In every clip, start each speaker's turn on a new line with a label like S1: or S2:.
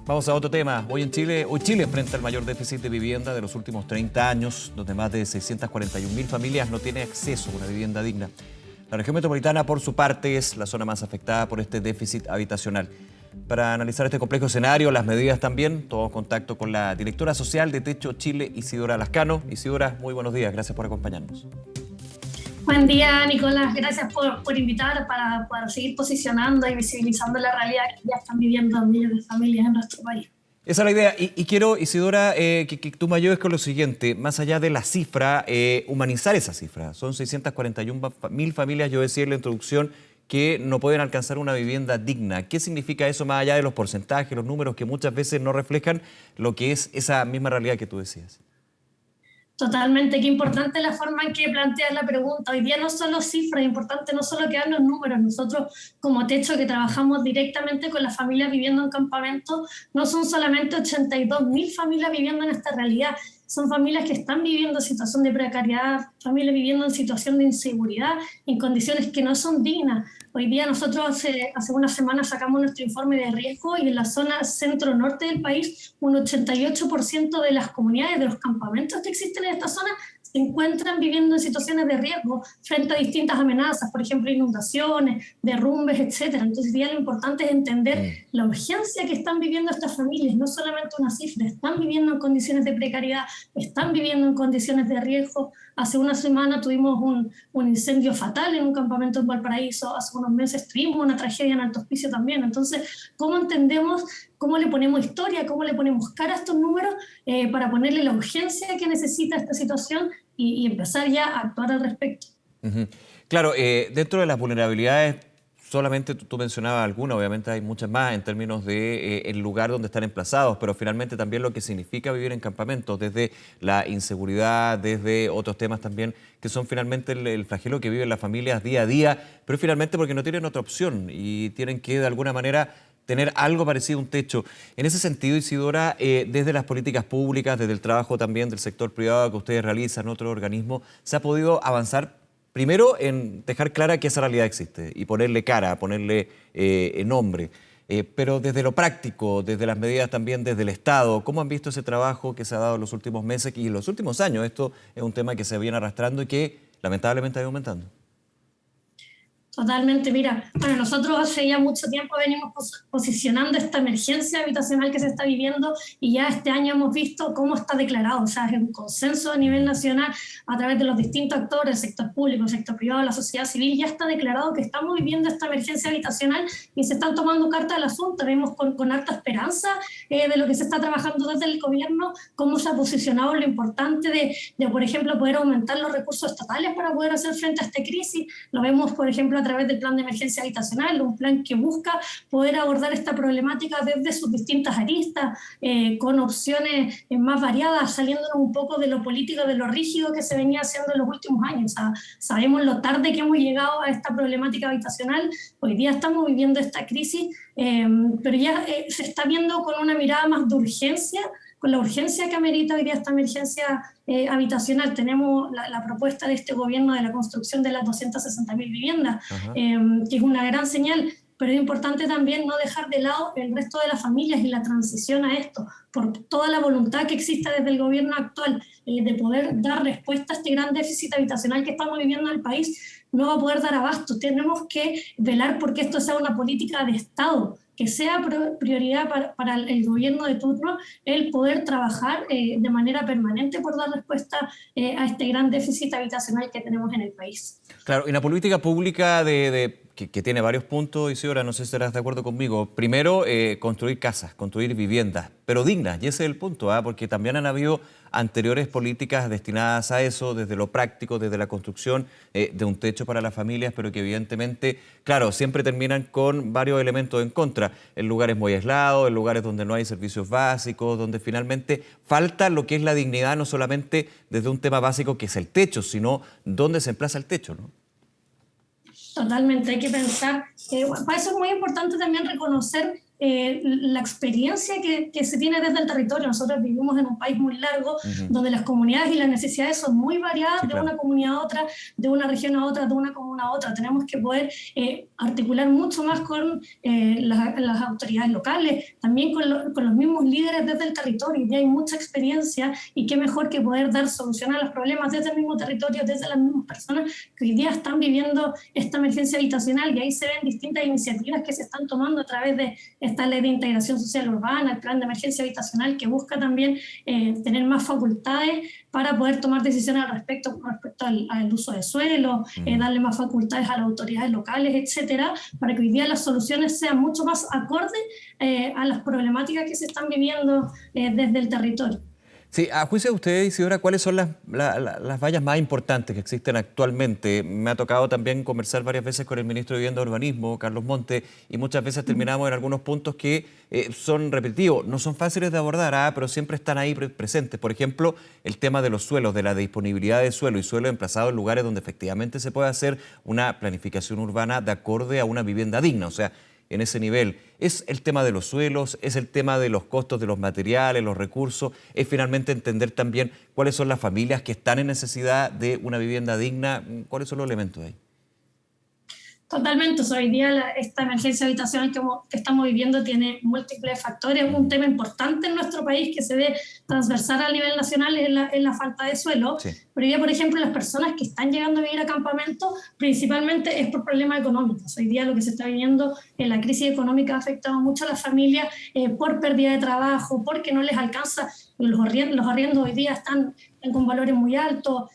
S1: Vamos a otro tema. Hoy Chile enfrenta el mayor déficit de vivienda de los últimos 30 años, donde más de 641.000 familias no tienen acceso a una vivienda digna. La región metropolitana, por su parte, es la zona más afectada por este déficit habitacional. Para analizar este complejo escenario, las medidas también, tomamos contacto con la directora social de Techo Chile, Isidora Lascano. Isidora, muy buenos días, gracias por acompañarnos.
S2: Buen día, Nicolás. Gracias por invitar para seguir posicionando y visibilizando la realidad que ya están viviendo miles de familias en nuestro país.
S1: Esa es la idea. Y quiero, Isidora, que tú me ayudes con lo siguiente. Más allá de la cifra, humanizar esa cifra. Son 641.000 familias, yo decía en la introducción, que no pueden alcanzar una vivienda digna. ¿Qué significa eso más allá de los porcentajes, los números que muchas veces no reflejan lo que es esa misma realidad que tú decías?
S2: Totalmente, qué importante la forma en que planteas la pregunta. Hoy día no solo cifras, es importante no solo quedar los números. Nosotros como Techo, que trabajamos directamente con las familias viviendo en campamentos, no son solamente 82.000 familias viviendo en esta realidad, son familias que están viviendo en situación de precariedad, familias viviendo en situación de inseguridad, en condiciones que no son dignas. Hoy día nosotros hace una semana sacamos nuestro informe de riesgo y en la zona centro-norte del país un 88% de las comunidades, de los campamentos que existen en esta zona, se encuentran viviendo en situaciones de riesgo frente a distintas amenazas, por ejemplo, inundaciones, derrumbes, etc. Entonces, ya lo importante es entender la urgencia que están viviendo estas familias, no solamente una cifra, están viviendo en condiciones de precariedad, están viviendo en condiciones de riesgo. Hace una semana tuvimos un incendio fatal en un campamento en Valparaíso, hace unos meses tuvimos una tragedia en Alto Hospicio también. Entonces, ¿cómo entendemos, cómo le ponemos historia, cómo le ponemos cara a estos números para ponerle la urgencia que necesita esta situación y empezar ya a actuar al respecto?
S1: Claro, dentro de las vulnerabilidades, solamente tú mencionabas algunas, obviamente hay muchas más en términos de el lugar donde están emplazados, pero finalmente también lo que significa vivir en campamentos, desde la inseguridad, desde otros temas también, que son finalmente el flagelo que viven las familias día a día, pero finalmente porque no tienen otra opción y tienen que de alguna manera tener algo parecido a un techo. En ese sentido, Isidora, desde las políticas públicas, desde el trabajo también del sector privado que ustedes realizan, otros organismos, ¿se ha podido avanzar primero en dejar clara que esa realidad existe y ponerle cara, ponerle nombre? Pero desde lo práctico, desde las medidas también desde el Estado, ¿cómo han visto ese trabajo que se ha dado en los últimos meses y en los últimos años? Esto es un tema que se viene arrastrando y que lamentablemente ha ido aumentando.
S2: Totalmente, mira, bueno, nosotros hace ya mucho tiempo venimos posicionando esta emergencia habitacional que se está viviendo y ya este año hemos visto cómo está declarado, o sea, es un consenso a nivel nacional a través de los distintos actores, el sector público, el sector privado, la sociedad civil, ya está declarado que estamos viviendo esta emergencia habitacional y se están tomando cartas del asunto. Vemos con harta esperanza de lo que se está trabajando desde el gobierno, cómo se ha posicionado lo importante de, por ejemplo, poder aumentar los recursos estatales para poder hacer frente a esta crisis. Lo vemos, por ejemplo, a través del plan de emergencia habitacional, un plan que busca poder abordar esta problemática desde sus distintas aristas, con opciones más variadas, saliéndonos un poco de lo político, de lo rígido que se venía haciendo en los últimos años. O sea, sabemos lo tarde que hemos llegado a esta problemática habitacional, hoy día estamos viviendo esta crisis, pero ya se está viendo con una mirada más de urgencia, con la urgencia que amerita hoy día esta emergencia habitacional. Tenemos la propuesta de este gobierno de la construcción de las 260.000 viviendas, que es una gran señal, pero es importante también no dejar de lado el resto de las familias y la transición a esto, por toda la voluntad que existe desde el gobierno actual de poder dar respuesta a este gran déficit habitacional que estamos viviendo en el país, no va a poder dar abasto. Tenemos que velar porque esto sea una política de Estado, que sea prioridad para el gobierno de turno el poder trabajar de manera permanente por dar respuesta a este gran déficit habitacional que tenemos en el país.
S1: Claro, y la política pública que tiene varios puntos, Isidora, no sé si estarás de acuerdo conmigo. Primero, construir casas, construir viviendas, pero dignas, y ese es el punto, porque también han habido anteriores políticas destinadas a eso, desde lo práctico, desde la construcción de un techo para las familias, pero que evidentemente, claro, siempre terminan con varios elementos en contra, en lugares muy aislados, en lugares donde no hay servicios básicos, donde finalmente falta lo que es la dignidad, no solamente desde un tema básico que es el techo, sino dónde se emplaza el techo, ¿no?
S2: Totalmente, hay que pensar, para eso es muy importante también reconocer la experiencia que se tiene desde el territorio. Nosotros vivimos en un país muy largo, donde las comunidades y las necesidades son muy variadas,
S1: Sí,
S2: de
S1: claro.
S2: una comunidad a otra, de una región a otra, de una comuna a otra. Tenemos que poder articular mucho más con las autoridades locales, también con los mismos líderes desde el territorio. Y hay mucha experiencia, y qué mejor que poder dar solución a los problemas desde el mismo territorio, desde las mismas personas que hoy día están viviendo esta emergencia habitacional. Y ahí se ven distintas iniciativas que se están tomando a través de esta ley de integración social urbana, el plan de emergencia habitacional, que busca también tener más facultades para poder tomar decisiones al respecto al uso de suelo, darle más facultades a las autoridades locales, etcétera, para que hoy día las soluciones sean mucho más acordes a las problemáticas que se están viviendo desde el territorio.
S1: Sí, a juicio de usted, Isidora, ¿cuáles son las vallas más importantes que existen actualmente? Me ha tocado también conversar varias veces con el ministro de Vivienda y Urbanismo, Carlos Monte, y muchas veces terminamos en algunos puntos que son repetitivos. No son fáciles de abordar, pero siempre están ahí presentes. Por ejemplo, el tema de los suelos, de la disponibilidad de suelo y suelo emplazado en lugares donde efectivamente se puede hacer una planificación urbana de acorde a una vivienda digna. O sea, en ese nivel. Es el tema de los suelos, es el tema de los costos de los materiales, los recursos, es finalmente entender también cuáles son las familias que están en necesidad de una vivienda digna, cuáles son los elementos ahí.
S2: Totalmente, hoy día esta emergencia habitacional que estamos viviendo tiene múltiples factores. Un tema importante en nuestro país que se ve transversal a nivel nacional es la falta de suelo.
S1: Sí.
S2: Pero hoy día, por ejemplo, las personas que están llegando a vivir a campamentos principalmente es por problemas económicos. Hoy día lo que se está viviendo en la crisis económica ha afectado mucho a las familias por pérdida de trabajo, porque no les alcanza. Los arriendos hoy día están con valores muy altos,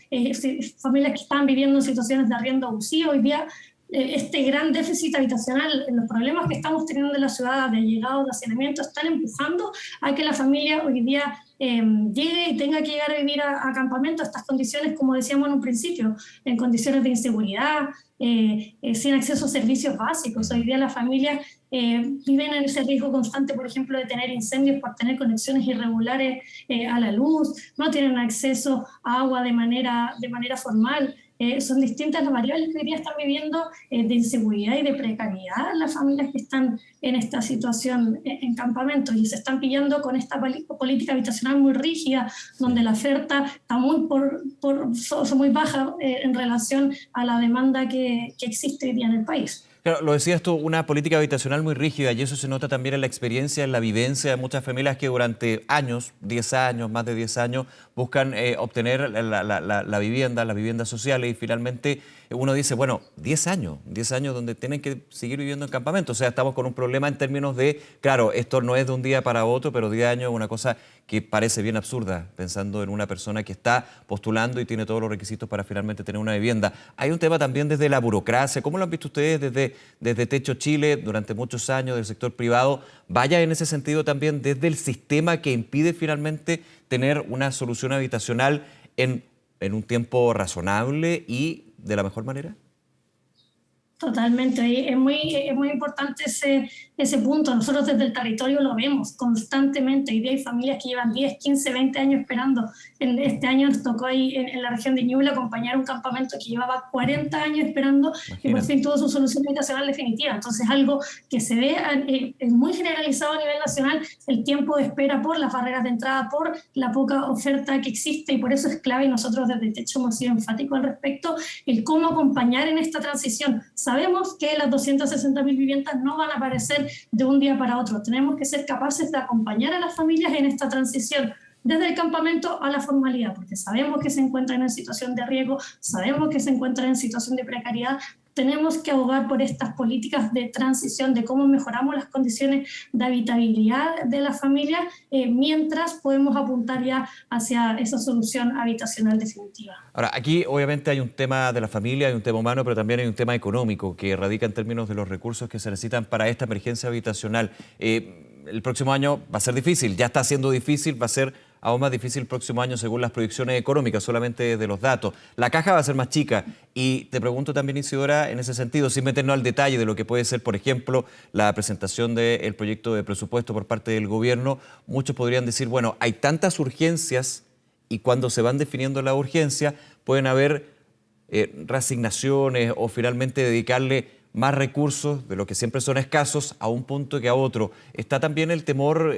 S2: familias que están viviendo en situaciones de arriendo abusivo. Hoy día este gran déficit habitacional, los problemas que estamos teniendo en la ciudad de allegados, de hacinamiento, están empujando a que la familia hoy día llegue y tenga que llegar a vivir a campamentos, estas condiciones, como decíamos en un principio, en condiciones de inseguridad, sin acceso a servicios básicos. Hoy día las familias viven en ese riesgo constante, por ejemplo, de tener incendios por tener conexiones irregulares a la luz, no tienen acceso a agua de manera formal. Son distintas las variables que hoy día están viviendo de inseguridad y de precariedad las familias que están en esta situación en campamentos, y se están pillando con esta política habitacional muy rígida, donde la oferta está muy baja en relación a la demanda que existe hoy día en el país.
S1: Claro, lo decías tú, una política habitacional muy rígida, y eso se nota también en la experiencia, en la vivencia de muchas familias que durante años, 10 años, más de 10 años, buscan obtener la vivienda, las viviendas sociales, y finalmente uno dice, bueno, 10 años donde tienen que seguir viviendo en campamento. O sea, estamos con un problema en términos de, claro, esto no es de un día para otro, pero 10 años es una cosa que parece bien absurda, pensando en una persona que está postulando y tiene todos los requisitos para finalmente tener una vivienda. Hay un tema también desde la burocracia. ¿Cómo lo han visto ustedes desde Techo Chile durante muchos años, del sector privado? Vaya en ese sentido también desde el sistema que impide finalmente tener una solución habitacional en un tiempo razonable y de la mejor manera.
S2: Totalmente, es muy importante ese punto. Nosotros desde el territorio lo vemos constantemente. Hoy día hay familias que llevan 10, 15, 20 años esperando. Este año nos tocó ahí en la región de Ñuble acompañar un campamento que llevaba 40 años esperando. Imagínate. Y por fin tuvo su solución habitacional definitiva. Entonces, algo que se ve es muy generalizado a nivel nacional, el tiempo de espera por las barreras de entrada, por la poca oferta que existe, y por eso es clave, y nosotros desde Techo hemos sido enfáticos al respecto, el cómo acompañar en esta transición. Sabemos que las 260.000 viviendas no van a aparecer de un día para otro. Tenemos que ser capaces de acompañar a las familias en esta transición desde el campamento a la formalidad, porque sabemos que se encuentran en situación de riesgo, sabemos que se encuentran en situación de precariedad. Tenemos que abogar por estas políticas de transición, de cómo mejoramos las condiciones de habitabilidad de las familias, mientras podemos apuntar ya hacia esa solución habitacional definitiva.
S1: Ahora, aquí obviamente hay un tema de la familia, hay un tema humano, pero también hay un tema económico que radica en términos de los recursos que se necesitan para esta emergencia habitacional. El próximo año va a ser difícil, ya está siendo difícil, va a ser aún más difícil el próximo año según las proyecciones económicas, solamente de los datos. La caja va a ser más chica, y te pregunto también, Isidora, en ese sentido, sin meternos al detalle de lo que puede ser, por ejemplo, la presentación del proyecto de presupuesto por parte del gobierno. Muchos podrían decir, bueno, hay tantas urgencias, y cuando se van definiendo las urgencias pueden haber reasignaciones o finalmente dedicarle más recursos, de los que siempre son escasos, a un punto que a otro. ¿Está también el temor,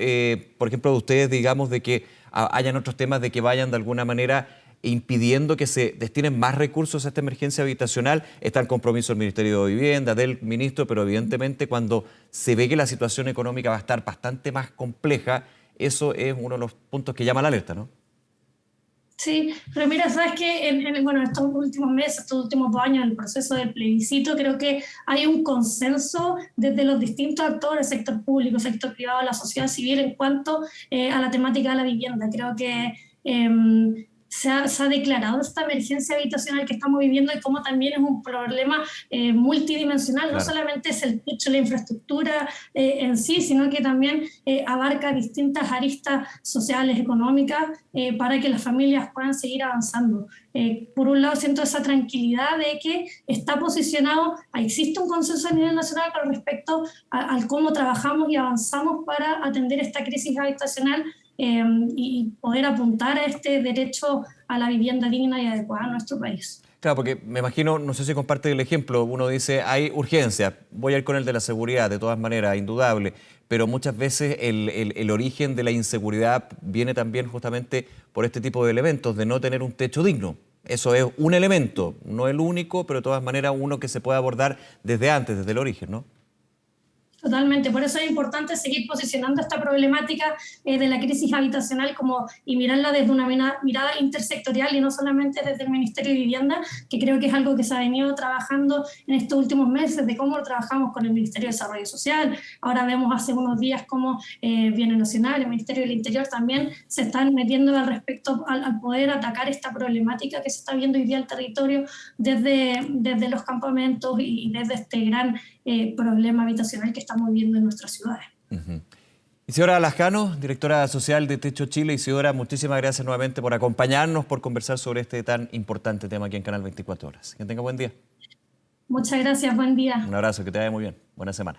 S1: por ejemplo, de ustedes, digamos, de que hayan otros temas de que vayan de alguna manera impidiendo que se destinen más recursos a esta emergencia habitacional? Está el compromiso del Ministerio de Vivienda, del ministro, pero evidentemente cuando se ve que la situación económica va a estar bastante más compleja, eso es uno de los puntos que llama la alerta, ¿no?
S2: Sí, pero mira, sabes que bueno, estos últimos meses, estos últimos 2 años, en el proceso del plebiscito, creo que hay un consenso desde los distintos actores, sector público, sector privado, la sociedad civil, en cuanto a la temática de la vivienda. Creo que se ha declarado esta emergencia habitacional que estamos viviendo y cómo también es un problema multidimensional.
S1: Claro.
S2: No solamente es el techo, la infraestructura en sí, sino que también abarca distintas aristas sociales, económicas, para que las familias puedan seguir avanzando. Por un lado, siento esa tranquilidad de que está posicionado, existe un consenso a nivel nacional con respecto al cómo trabajamos y avanzamos para atender esta crisis habitacional, y poder apuntar a este derecho a la vivienda digna y adecuada en nuestro país.
S1: Claro, porque me imagino, no sé si comparte el ejemplo, uno dice, hay urgencia, voy a ir con el de la seguridad, de todas maneras, indudable, pero muchas veces el origen de la inseguridad viene también justamente por este tipo de elementos, de no tener un techo digno. Eso es un elemento, no el único, pero de todas maneras uno que se puede abordar desde antes, desde el origen, ¿no?
S2: Totalmente, por eso es importante seguir posicionando esta problemática de la crisis habitacional y mirarla desde una mirada intersectorial y no solamente desde el Ministerio de Vivienda, que creo que es algo que se ha venido trabajando en estos últimos meses, de cómo trabajamos con el Ministerio de Desarrollo Social. Ahora vemos hace unos días cómo Bienes Nacional, el Ministerio del Interior también se están metiendo al respecto al poder atacar esta problemática que se está viendo hoy día en el territorio desde los campamentos y desde este gran problema habitacional que estamos viendo en nuestras ciudades.
S1: Isidora Lascano, directora social de Techo Chile. Isidora, muchísimas gracias nuevamente por acompañarnos, por conversar sobre este tan importante tema aquí en Canal 24 Horas. Que tenga buen día.
S2: Muchas gracias, buen día.
S1: Un abrazo, que te vaya muy bien. Buena semana.